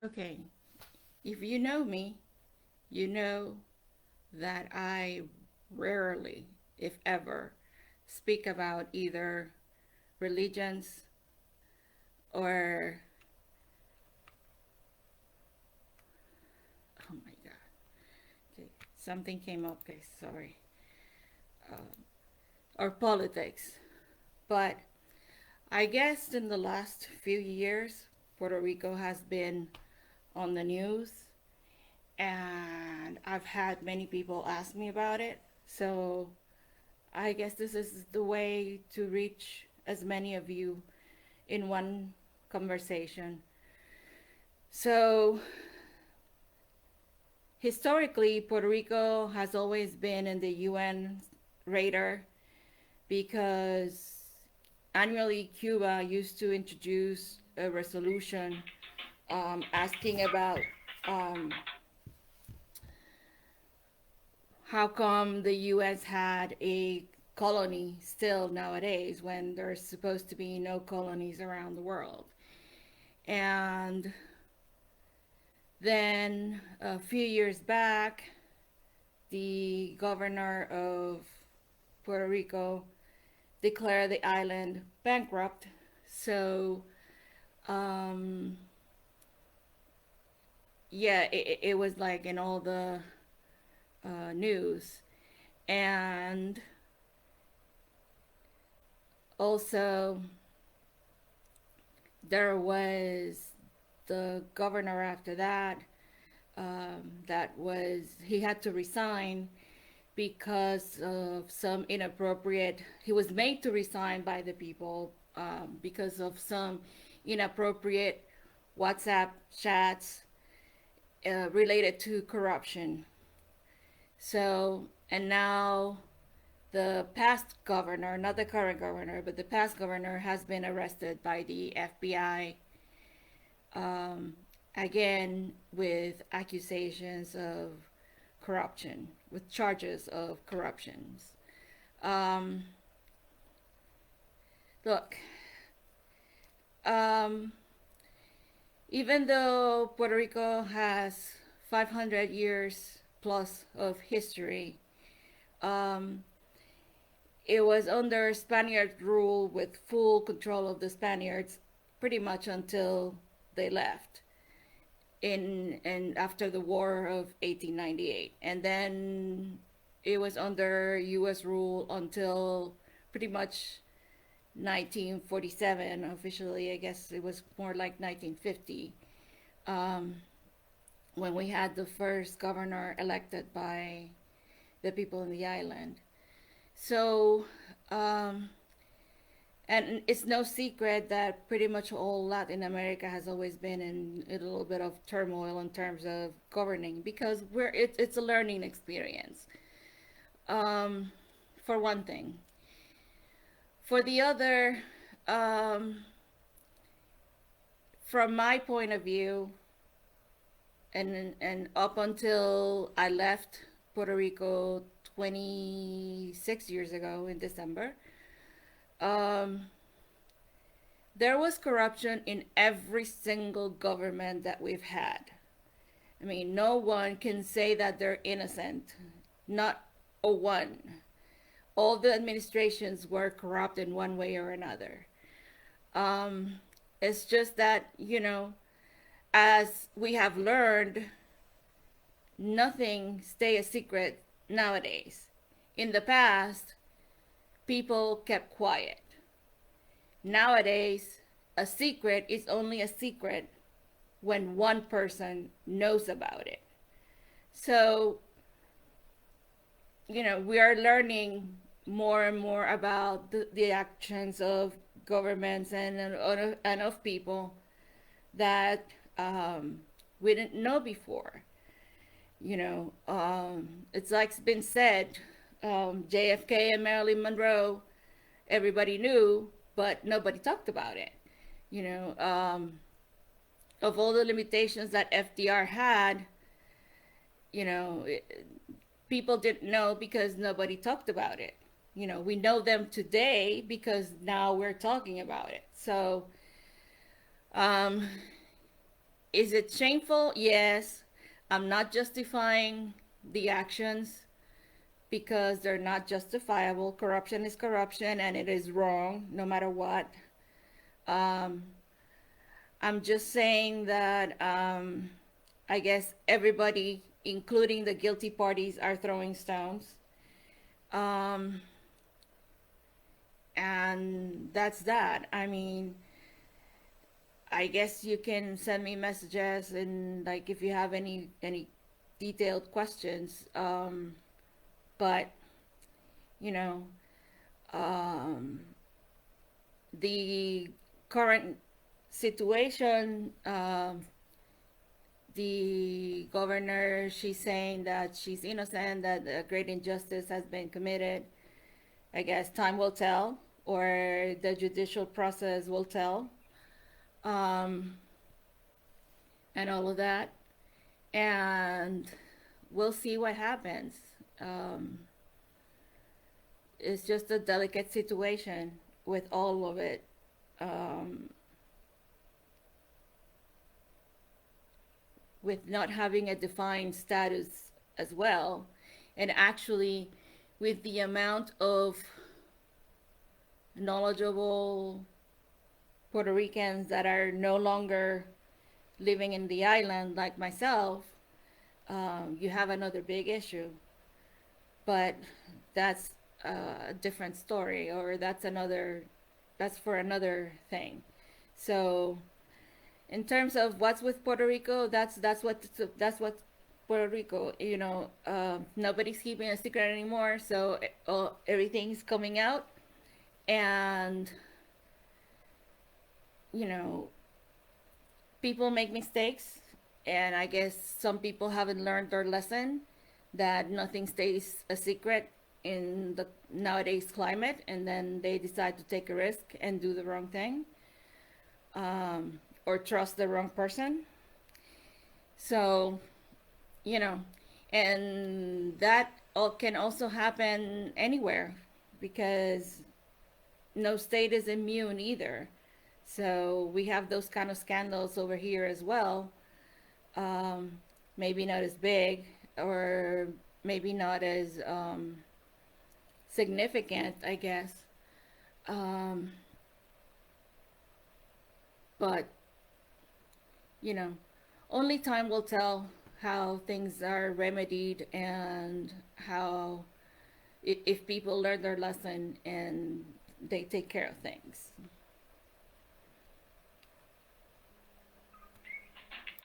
Okay, if you know me, you know that I rarely, if ever, speak about either religions or, oh my God, okay, something came up, okay, sorry, or politics. But I guess in the last few years, Puerto Rico has been on the news, and I've had many people ask me about it. So I guess this is the way to reach as many of you in one conversation. So, historically, Puerto Rico has always been in the UN radar because annually Cuba used to introduce a resolution asking about um, how come the US had a colony still nowadays when there's supposed to be no colonies around the world. And then a few years back, the governor of Puerto Rico declared the island bankrupt. So, um, yeah, it was like in all the news. And also, there was the governor after that, he had to resign because of some inappropriate, he was made to resign by the people because of some inappropriate WhatsApp chats related to corruption. So, and now the past governor, not the current governor, but the past governor has been arrested by the FBI um, again with accusations of corruption, with charges of corruptions. Um, look, um, even though Puerto Rico has 500 years plus of history, um, it was under Spaniard rule with full control of the Spaniards pretty much until they left in and after the War of 1898, and then it was under U.S. rule until pretty much 1947. Officially, I guess it was more like 1950, um, when we had the first governor elected by the people in the island. So, um, and it's no secret that pretty much all Latin America has always been in a little bit of turmoil in terms of governing because it's a learning experience. Um, for one thing. For the other, um, from my point of view, and up until I left Puerto Rico 26 years ago in December, um, there was corruption in every single government that we've had. I mean, no one can say that they're innocent. Not a one. All the administrations were corrupt in one way or another. Um, it's just that, as we have learned, nothing stay a secret nowadays. In the past, people kept quiet. Nowadays, a secret is only a secret when one person knows about it. So, we are learning more and more about the actions of governments and of people that we didn't know before. It's like it's been said, JFK and Marilyn Monroe, everybody knew, but nobody talked about it. You know, of all the limitations that FDR had, you know, it, people didn't know because nobody talked about it. We know them today because now we're talking about it. So, um, Is it shameful? Yes. I'm not justifying the actions because they're not justifiable. Corruption is corruption and it is wrong no matter what. Um, I'm just saying that I guess everybody, including the guilty parties, are throwing stones. Um, and that's that. I mean, I guess you can send me messages and like if you have any detailed questions. But you know, um, the current situation, the governor, she's saying that she's innocent, that a great injustice has been committed. I guess time will tell, or the judicial process will tell, um, and all of that. And we'll see what happens. Um, it's just a delicate situation with all of it. Um, with not having a defined status as well. And actually, with the amount of knowledgeable Puerto Ricans that are no longer living in the island, like myself, you have another big issue. But that's a different story, or that's for another thing. So in terms of what's with Puerto Rico, that's what Puerto Rico. Nobody's keeping a secret anymore, so everything's coming out, and you know, people make mistakes, and I guess some people haven't learned their lesson that nothing stays a secret in the nowadays climate, and then they decide to take a risk and do the wrong thing, or trust the wrong person. So, you know, and that can also happen anywhere because no state is immune either. So we have those kind of scandals over here as well. Um, Maybe not as big or maybe not as significant, I guess. Um, but, you know, only time will tell how things are remedied and if people learn their lesson and they take care of things.